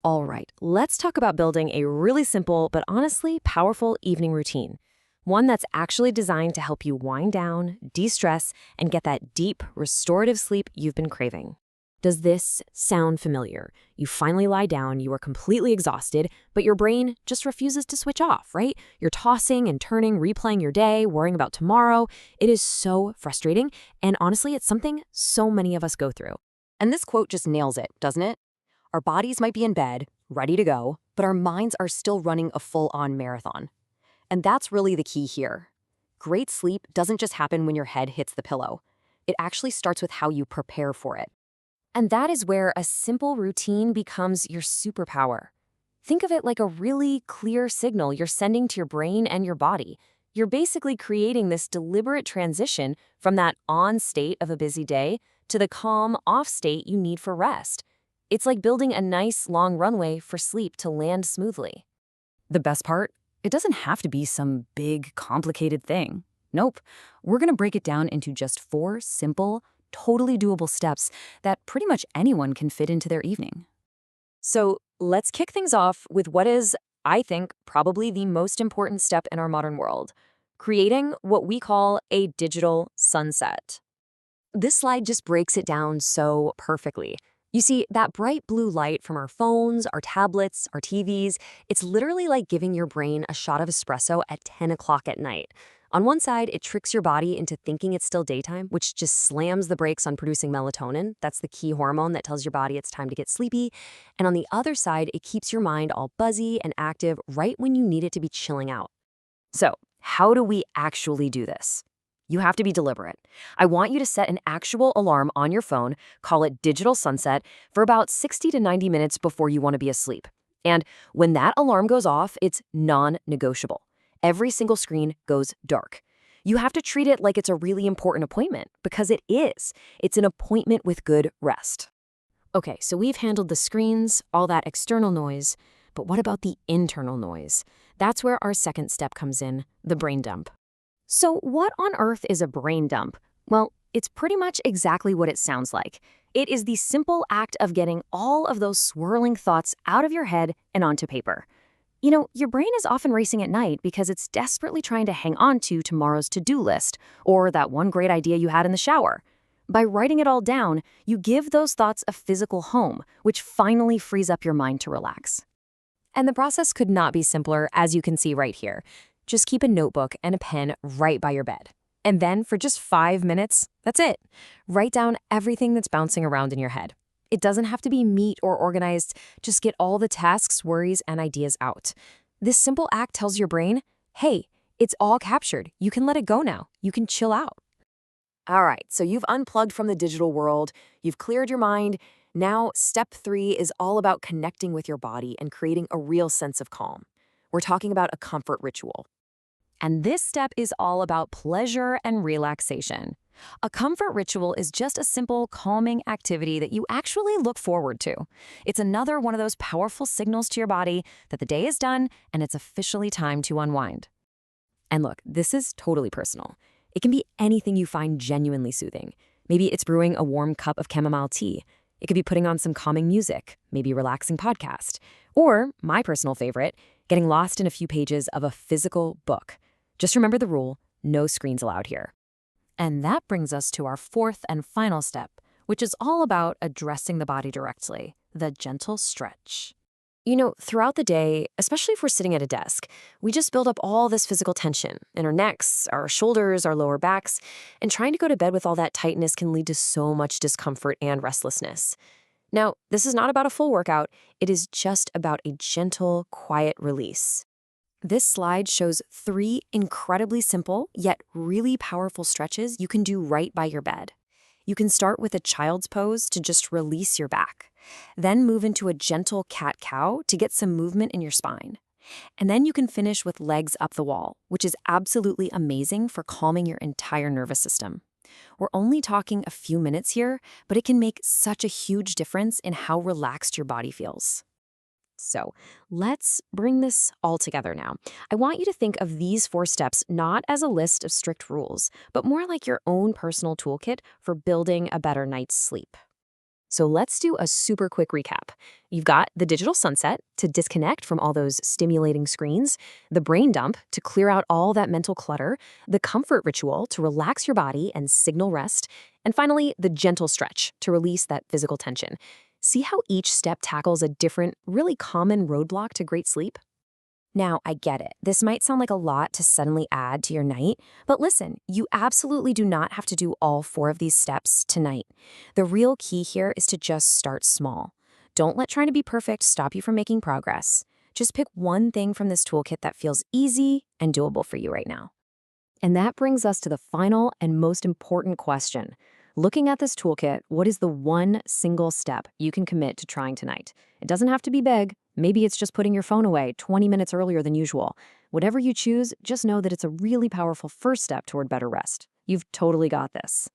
All right, let's talk about building a really simple but honestly powerful evening routine. One that's actually designed to help you wind down, de stress, and get that deep, restorative sleep you've been craving. Does this sound familiar? You finally lie down, you are completely exhausted, but your brain just refuses to switch off, right? You're tossing and turning, replaying your day, worrying about tomorrow. It is so frustrating, and honestly, it's something so many of us go through. And this quote just nails it, doesn't it? Our bodies might be in bed, ready to go, but our minds are still running a full-on marathon. And that's really the key here. Great sleep doesn't just happen when your head hits the pillow. It actually starts with how you prepare for it. And that is where a simple routine becomes your superpower. Think of it like a really clear signal you're sending to your brain and your body. You're basically creating this deliberate transition from that on state of a busy day to the calm off state you need for rest. It's like building a nice long runway for sleep to land smoothly. The best part? It doesn't have to be some big, complicated thing. Nope. We're going to break it down into just 4 simple, totally doable steps that pretty much anyone can fit into their evening. So let's kick things off with what is, I think, probably the most important step in our modern world: creating what we call a digital sunset. This slide just breaks it down so perfectly. You see, that bright blue light from our phones, our tablets, our TVs, it's literally like giving your brain a shot of espresso at 10 o'clock at night. On one side, it tricks your body into thinking it's still daytime, which just slams the brakes on producing melatonin. That's the key hormone that tells your body it's time to get sleepy. And on the other side, it keeps your mind all buzzy and active right when you need it to be chilling out. So, how do we actually do this? You have to be deliberate. I want you to set an actual alarm on your phone, call it digital sunset, for about 60 to 90 minutes before you want to be asleep. And when that alarm goes off, it's non-negotiable. Every single screen goes dark. You have to treat it like it's a really important appointment, because it is. It's an appointment with good rest. Okay, so we've handled the screens, all that external noise, but what about the internal noise? That's where our second step comes in, the brain dump. So what on earth is a brain dump? Well, it's pretty much exactly what it sounds like. It is the simple act of getting all of those swirling thoughts out of your head and onto paper. You know, your brain is often racing at night because it's desperately trying to hang on to tomorrow's to-do list or that one great idea you had in the shower. By writing it all down, you give those thoughts a physical home, which finally frees up your mind to relax. And the process could not be simpler, as you can see right here. Just keep a notebook and a pen right by your bed. And then for just 5 minutes, that's it. Write down everything that's bouncing around in your head. It doesn't have to be neat or organized. Just get all the tasks, worries, and ideas out. This simple act tells your brain, hey, it's all captured. You can let it go now. You can chill out. All right, so you've unplugged from the digital world. You've cleared your mind. Now, step 3 is all about connecting with your body and creating a real sense of calm. We're talking about a comfort ritual. And this step is all about pleasure and relaxation. A comfort ritual is just a simple, calming activity that you actually look forward to. It's another one of those powerful signals to your body that the day is done and it's officially time to unwind. And look, this is totally personal. It can be anything you find genuinely soothing. Maybe it's brewing a warm cup of chamomile tea. It could be putting on some calming music, maybe a relaxing podcast. Or, my personal favorite, getting lost in a few pages of a physical book. Just remember the rule, no screens allowed here. And that brings us to our 4th and final step, which is all about addressing the body directly, the gentle stretch. You know, throughout the day, especially if we're sitting at a desk, we just build up all this physical tension in our necks, our shoulders, our lower backs, and trying to go to bed with all that tightness can lead to so much discomfort and restlessness. Now, this is not about a full workout. It is just about a gentle, quiet release. This slide shows 3 incredibly simple, yet really powerful stretches you can do right by your bed. You can start with a child's pose to just release your back. Then move into a gentle cat-cow to get some movement in your spine. And then you can finish with legs up the wall, which is absolutely amazing for calming your entire nervous system. We're only talking a few minutes here, but it can make such a huge difference in how relaxed your body feels. So let's bring this all together now. I want you to think of these 4 steps not as a list of strict rules, but more like your own personal toolkit for building a better night's sleep. So let's do a super quick recap. You've got the digital sunset to disconnect from all those stimulating screens, the brain dump to clear out all that mental clutter, the comfort ritual to relax your body and signal rest, and finally, the gentle stretch to release that physical tension. See how each step tackles a different, really common roadblock to great sleep? Now, I get it. This might sound like a lot to suddenly add to your night, but listen, you absolutely do not have to do all four of these steps tonight. The real key here is to just start small. Don't let trying to be perfect stop you from making progress. Just pick one thing from this toolkit that feels easy and doable for you right now. And that brings us to the final and most important question. Looking at this toolkit, what is the one single step you can commit to trying tonight? It doesn't have to be big. Maybe it's just putting your phone away 20 minutes earlier than usual. Whatever you choose, just know that it's a really powerful first step toward better rest. You've totally got this.